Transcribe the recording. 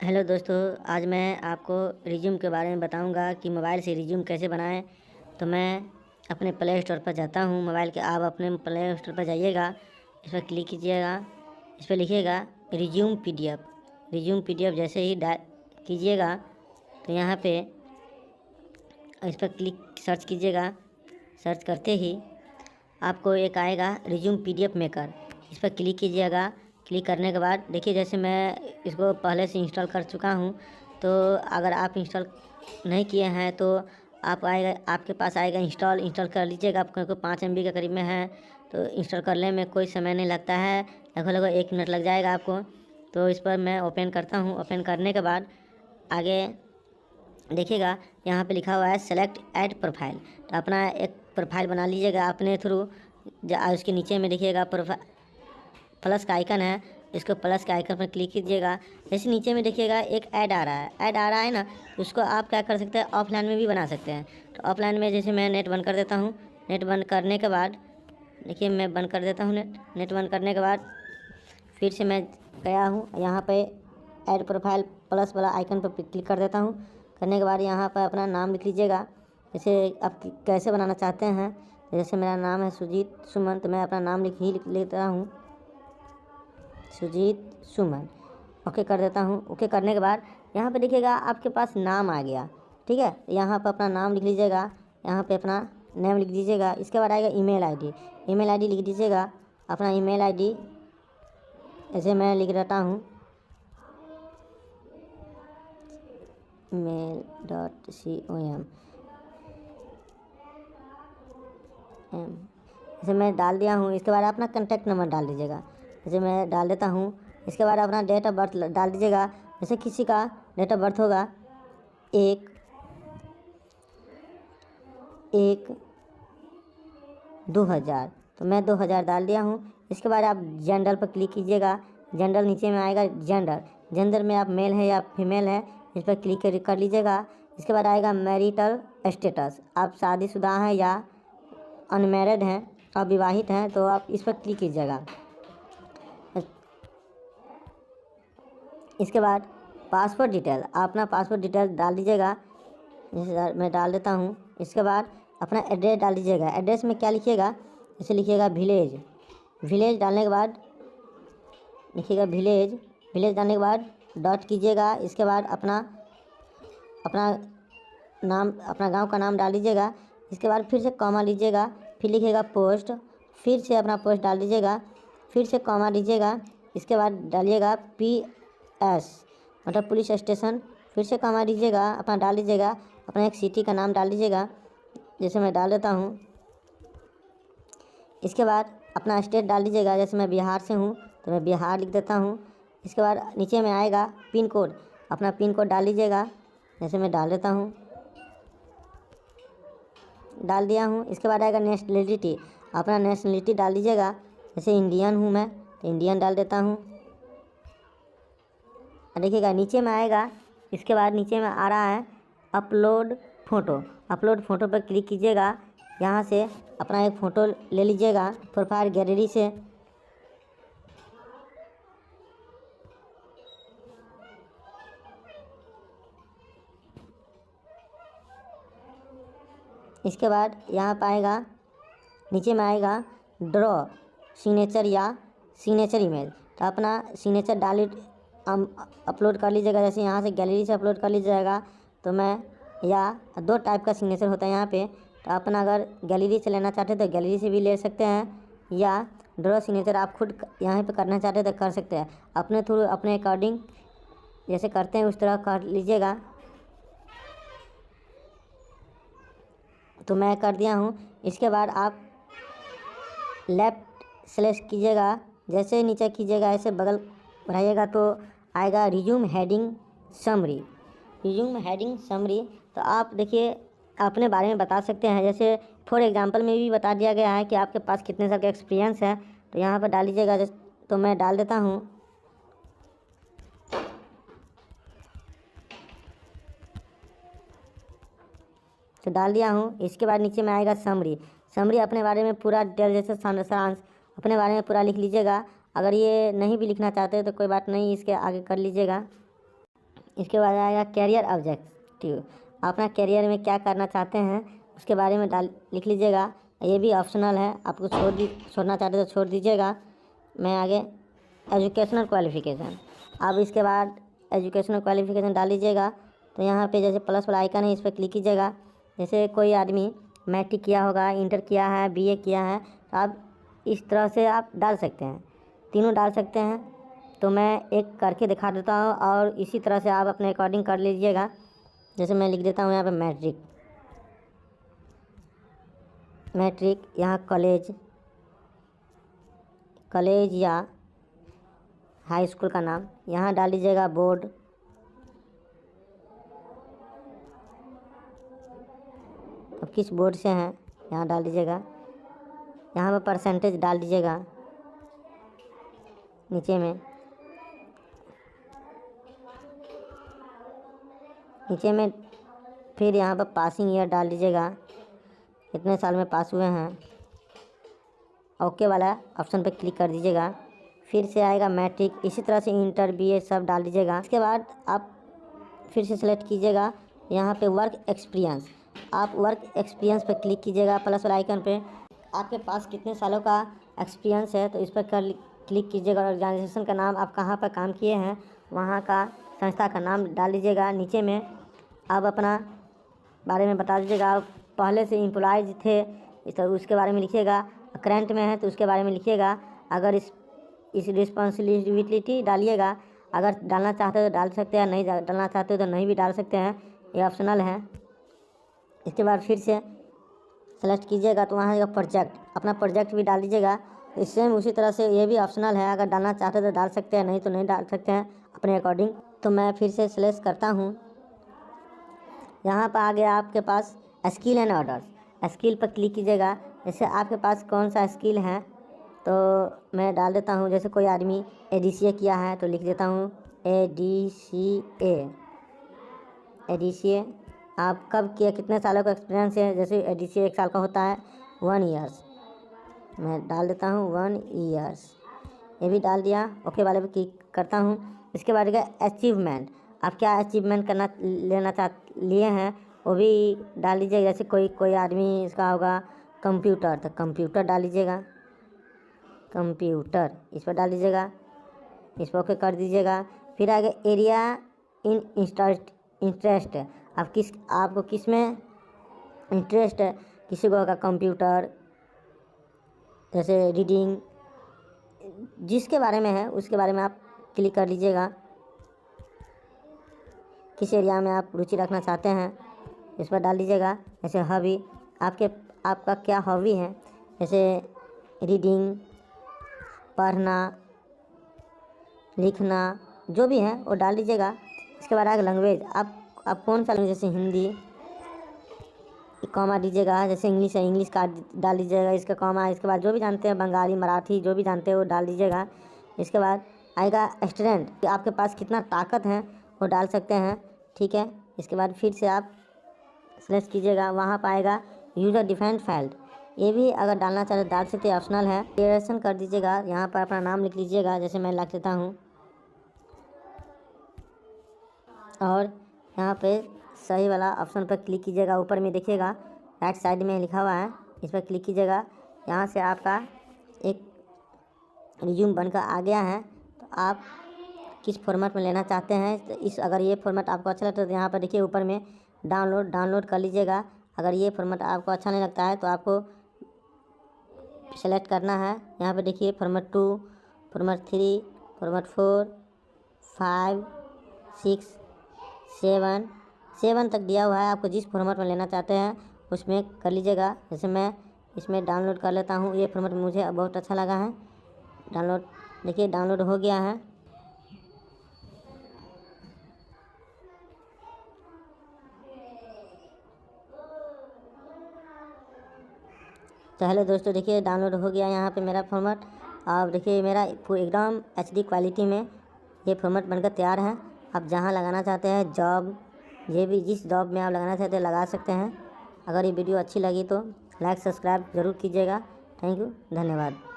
Hello दोस्तों, आज मैं आपको रिज्यूम के बारे में बताऊंगा कि मोबाइल से रिज्यूम कैसे बनाएं। तो मैं अपने प्ले स्टोर पर जाता हूं। मोबाइल के आप अपने प्ले स्टोर पर जाइएगा, इस पर क्लिक कीजिएगा, इस पर लिखिएगा रिज्यूम पीडीएफ। रिज्यूम पीडीएफ जैसे ही कीजिएगा तो यहाँ पे इस पर क्लिक सर्च कीजिएगा। सर्च करते ही आपको एक आएगा रिज्यूम पीडीएफ मेकर, इस पर क्लिक कीजिएगा। क्लिक करने के बाद देखिए, जैसे मैं इसको पहले से इंस्टॉल कर चुका हूँ, तो अगर आप इंस्टॉल नहीं किए हैं तो आपके पास आएगा इंस्टॉल कर लीजिएगा। आपको 5 MB के करीब में है, तो इंस्टॉल करने में कोई समय नहीं लगता है, लगभग 1 मिनट लग जाएगा आपको। तो इस पर मैं ओपन करता हूँ। ओपन करने के बाद आगे देखिएगा, यहाँ पे लिखा हुआ है सेलेक्ट ऐड प्रोफाइल। तो अपना एक प्रोफाइल बना लीजिएगा अपने थ्रू। उसके नीचे में देखिएगा प्लस का आइकन है, इसको प्लस के आइकन पर क्लिक कीजिएगा। जैसे नीचे में देखिएगा एक ऐड आ रहा है ना, उसको आप क्या कर सकते हैं, ऑफलाइन में भी बना सकते हैं। तो ऑफलाइन में जैसे मैं नेट बंद कर देता हूँ। नेट बंद करने के बाद देखिए, मैं बंद कर देता हूँ नेट बंद करने के बाद फिर से मैं गया हूँ यहाँ पे ऐड प्रोफाइल प्लस वाला आइकन पर क्लिक कर देता हूँ। करने के बाद यहाँ पर अपना नाम लिख लीजिएगा, जैसे आप कैसे बनाना चाहते हैं। जैसे मेरा नाम है सुजीत सुमन, तो मैं अपना नाम लिख लेता हूँ, सुजीत सुमन। ओके कर देता हूँ। ओके करने के बाद यहाँ पे देखिएगा आपके पास नाम आ गया, ठीक है। यहाँ पर अपना नाम लिख लीजिएगा, यहाँ पे अपना नेम लिख दीजिएगा। इसके बाद आएगा ईमेल आईडी लिख दीजिएगा, अपना ईमेल आईडी ऐसे मैं लिख देता हूँ mail.com जैसे मैं डाल दिया हूँ। इसके बाद अपना कॉन्टैक्ट नंबर डाल दीजिएगा, जैसे मैं डाल देता हूँ। इसके बाद अपना डेट ऑफ बर्थ डाल दीजिएगा। जैसे किसी का डेट ऑफ बर्थ होगा 1/1/2000, तो मैं 2000 डाल दिया हूँ। इसके बाद आप जेंडर पर क्लिक कीजिएगा। जेंडर नीचे में आएगा जेंडर में आप मेल है या फीमेल है, इस पर क्लिक कर लीजिएगा। इसके बाद आएगा मैरिटल स्टेटस, आप शादीशुदा हैं या अनमैरिड हैं, अविवाहित हैं, तो आप इस पर क्लिक कीजिएगा। इसके बाद पासपोर्ट डिटेल, आप अपना पासपोर्ट डिटेल डाल दीजिएगा, जैसे मैं डाल देता हूँ। इसके बाद अपना एड्रेस डाल दीजिएगा। एड्रेस में क्या लिखिएगा, जैसे लिखिएगा विलेज डालने के बाद लिखिएगा विलेज डालने के बाद डॉट कीजिएगा। इसके बाद अपना नाम, अपना गांव का नाम डाल दीजिएगा। इसके बाद फिर से कॉमा लीजिएगा, फिर लिखिएगा पोस्ट, फिर से अपना पोस्ट डाल दीजिएगा, फिर से कॉमा दीजिएगा। इसके बाद डालिएगा PS मतलब पुलिस स्टेशन, फिर से कॉमा दीजिएगा, अपना डाल दीजिएगा, अपना एक सिटी का नाम डाल दीजिएगा, जैसे मैं डाल देता हूँ। इसके बाद अपना स्टेट डाल दीजिएगा, जैसे मैं बिहार से हूँ तो मैं बिहार लिख देता हूँ। इसके बाद नीचे में आएगा पिन कोड, अपना पिन कोड डाल दीजिएगा, जैसे मैं डाल देता हूँ, डाल दिया हूँ। इसके बाद आएगा नेशनलिटी, अपना नेशनलिटी डाल दीजिएगा, जैसे इंडियन हूँ मैं तो इंडियन डाल देता हूँ। देखिएगा नीचे में आएगा, इसके बाद नीचे में आ रहा है अपलोड फ़ोटो पर क्लिक कीजिएगा। यहाँ से अपना एक फ़ोटो ले लीजिएगा प्रोफाइल गैलरी से। इसके बाद यहाँ पर आएगा, नीचे में आएगा ड्रॉ सिग्नेचर या सिग्नेचर इमेज, तो अपना सिग्नेचर अपलोड कर लीजिएगा। जैसे यहाँ से गैलरी से अपलोड कर लीजिएगा, तो मैं या 2 टाइप का सिग्नेचर होता है यहाँ पे, तो अपना अगर गैलरी से लेना चाहते हैं तो गैलरी से भी ले सकते हैं, या ड्रॉ सिग्नेचर आप खुद यहाँ पे करना चाहते हैं तो कर सकते हैं, अपने थ्रू अपने अकॉर्डिंग जैसे करते हैं उस तरह कर लीजिएगा। तो मैं कर दिया हूँ। इसके बाद आप लेफ्ट सेलेक्ट कीजिएगा, जैसे नीचे कीजिएगा ऐसे बगल बढ़ाइएगा तो आएगा रिज्यूम हेडिंग समरी। तो आप देखिए अपने बारे में बता सकते हैं, जैसे फॉर एग्जांपल में भी बता दिया गया है कि आपके पास कितने साल का एक्सपीरियंस है, तो यहाँ पर डाल दीजिएगा। तो मैं डाल देता हूँ, तो डाल दिया हूँ। इसके बाद नीचे में आएगा समरी अपने बारे में पूरा डिटेल, जैसे सारांश अपने बारे में पूरा लिख लीजिएगा। अगर ये नहीं भी लिखना चाहते तो कोई बात नहीं, इसके आगे कर लीजिएगा। इसके बाद आएगा कैरियर ऑब्जेक्टिव। अपना कैरियर में क्या करना चाहते हैं उसके बारे में लिख लीजिएगा। ये भी ऑप्शनल है, आपको छोड़ना चाहते तो छोड़ दीजिएगा। मैं आगे एजुकेशनल क्वालिफ़िकेशन। अब इसके बाद एजुकेशनल क्वालिफ़िकेशन डाल लीजिएगा। तो यहाँ पे जैसे प्लस वाला आइकन है, इस पर क्लिक कीजिएगा। जैसे कोई आदमी मैट्रिक किया होगा, इंटर किया है, बीए किया है, तो आप इस तरह से आप डाल सकते हैं, तीनों डाल सकते हैं। तो मैं एक करके दिखा देता हूँ और इसी तरह से आप अपने अकॉर्डिंग कर लीजिएगा। जैसे मैं लिख देता हूँ यहाँ पे मैट्रिक, यहाँ कॉलेज या हाई स्कूल का नाम यहाँ डाल दीजिएगा, बोर्ड, तो किस बोर्ड से हैं यहाँ डाल दीजिएगा। यहाँ पर परसेंटेज डाल दीजिएगा नीचे में फिर यहाँ पर पासिंग ईयर डाल दीजिएगा, कितने साल में पास हुए हैं। ओके वाला ऑप्शन पे क्लिक कर दीजिएगा। फिर से आएगा मैट्रिक, इसी तरह से इंटर बीए सब डाल दीजिएगा। इसके बाद आप फिर से सेलेक्ट कीजिएगा यहाँ पे वर्क एक्सपीरियंस। आप वर्क एक्सपीरियंस पे क्लिक कीजिएगा प्लस वाला आइकन पे। आपके पास कितने सालों का एक्सपीरियंस है तो इस पर क्लिक कीजिएगा। ऑर्गेनाइजेशन का नाम, आप कहाँ पर काम किए हैं वहाँ का संस्था का नाम डाल दीजिएगा। नीचे में आप अपना बारे में बता दीजिएगा, आप पहले से एम्प्लॉयज़ थे तो उसके बारे में लिखिएगा, करंट में है तो उसके बारे में लिखिएगा। अगर इस रिस्पॉन्सिबिलिटी डालिएगा, अगर डालना चाहते हो तो डाल सकते हैं, नहीं डालना चाहते हो तो नहीं भी डाल सकते हैं, ये ऑप्शनल है। इसके बाद फिर से सेलेक्ट कीजिएगा तो वहाँ प्रोजेक्ट, अपना प्रोजेक्ट भी डाल दीजिएगा। सेम उसी तरह से ये भी ऑप्शनल है, अगर डालना चाहते हो तो डाल सकते हैं, नहीं तो नहीं डाल सकते हैं अपने अकॉर्डिंग। तो मैं फिर से सेलेक्ट करता हूँ। यहाँ पर आ गया आपके पास स्किल एंड ऑर्डर्स। स्किल पर क्लिक कीजिएगा। जैसे आपके पास कौन सा स्किल है तो मैं डाल देता हूँ। जैसे कोई आदमी ADCA किया है तो लिख देता हूँ ADCA। आप कब किया, कितने सालों का एक्सपीरियंस है। जैसे ADCA 1 साल का होता है, 1 ईयर्स मैं डाल देता हूँ, 1 ईयर्स ये भी डाल दिया। ओके वाले पे क्लिक करता हूँ। इसके बाद अचीवमेंट, आप क्या अचीवमेंट लिए हैं वो भी डाल लीजिएगा। जैसे कोई आदमी इसका होगा कंप्यूटर, तो कंप्यूटर डाल लीजिएगा, कंप्यूटर इस पर डाल दीजिएगा, इस पर ओके कर दीजिएगा। फिर आगे एरिया इन इंटरेस्ट, आपको किस में इंटरेस्ट है। किसी को होगा कंप्यूटर, जैसे रीडिंग, जिसके बारे में है उसके बारे में आप क्लिक कर लीजिएगा। किस एरिया में आप रुचि रखना चाहते हैं इस पर डाल दीजिएगा। जैसे हॉबी, आपका क्या हॉबी है, जैसे रीडिंग, पढ़ना, लिखना, जो भी है वो डाल दीजिएगा। इसके बाद आगे लैंग्वेज, आप कौन सा लैंग्वेज, जैसे हिंदी, कॉमा दीजिएगा। जैसे इंग्लिश है, इंग्लिश का डाल दीजिएगा, इसका कॉमा। इसके बाद जो भी जानते हैं, बंगाली, मराठी, जो भी जानते हैं वो डाल दीजिएगा। इसके बाद आएगा स्टूडेंट, आपके पास कितना ताकत है वो डाल सकते हैं, ठीक है। इसके बाद फिर से आप सेलेक्ट कीजिएगा, वहाँ पाएगा यूज़र डिफाइंड फील्ड, ये भी अगर डालना चाहे तो डाल सकते हैं, ऑप्शनल है। क्लियरेशन कर दीजिएगा, यहाँ पर अपना नाम लिख लीजिएगा, जैसे मैं लिख देता हूँ। और यहाँ पे सही वाला ऑप्शन पर क्लिक कीजिएगा, ऊपर में देखिएगा राइट साइड में लिखा हुआ है, इस पर क्लिक कीजिएगा। यहाँ से आपका एक रिज्यूम बनकर आ गया है। तो आप किस फॉर्मेट में लेना चाहते हैं, तो अगर ये फॉर्मेट आपको अच्छा लगता है तो यहाँ पर देखिए ऊपर में डाउनलोड कर लीजिएगा। अगर ये फॉर्मेट आपको अच्छा नहीं लगता है तो आपको सेलेक्ट करना है। यहाँ पे देखिए फॉर्मेट 2, फॉर्मेट 3, फॉर्मेट 4, 5, 6, 7 तक दिया हुआ है। आपको जिस फॉर्मेट में लेना चाहते हैं उसमें कर लीजिएगा। जैसे मैं इसमें डाउनलोड कर लेता हूँ, ये फॉर्मेट मुझे बहुत अच्छा लगा है। डाउनलोड, देखिए डाउनलोड हो गया है। तो हेलो दोस्तों, देखिए डाउनलोड हो गया यहाँ पे मेरा फॉर्मेट। अब देखिए मेरा एकदम HD क्वालिटी में ये फॉर्मेट बनकर तैयार है। आप जहाँ लगाना चाहते हैं जॉब, ये भी जिस जॉब में आप लगाना चाहते हैं लगा सकते हैं। अगर ये वीडियो अच्छी लगी तो लाइक सब्सक्राइब ज़रूर कीजिएगा। थैंक यू, धन्यवाद।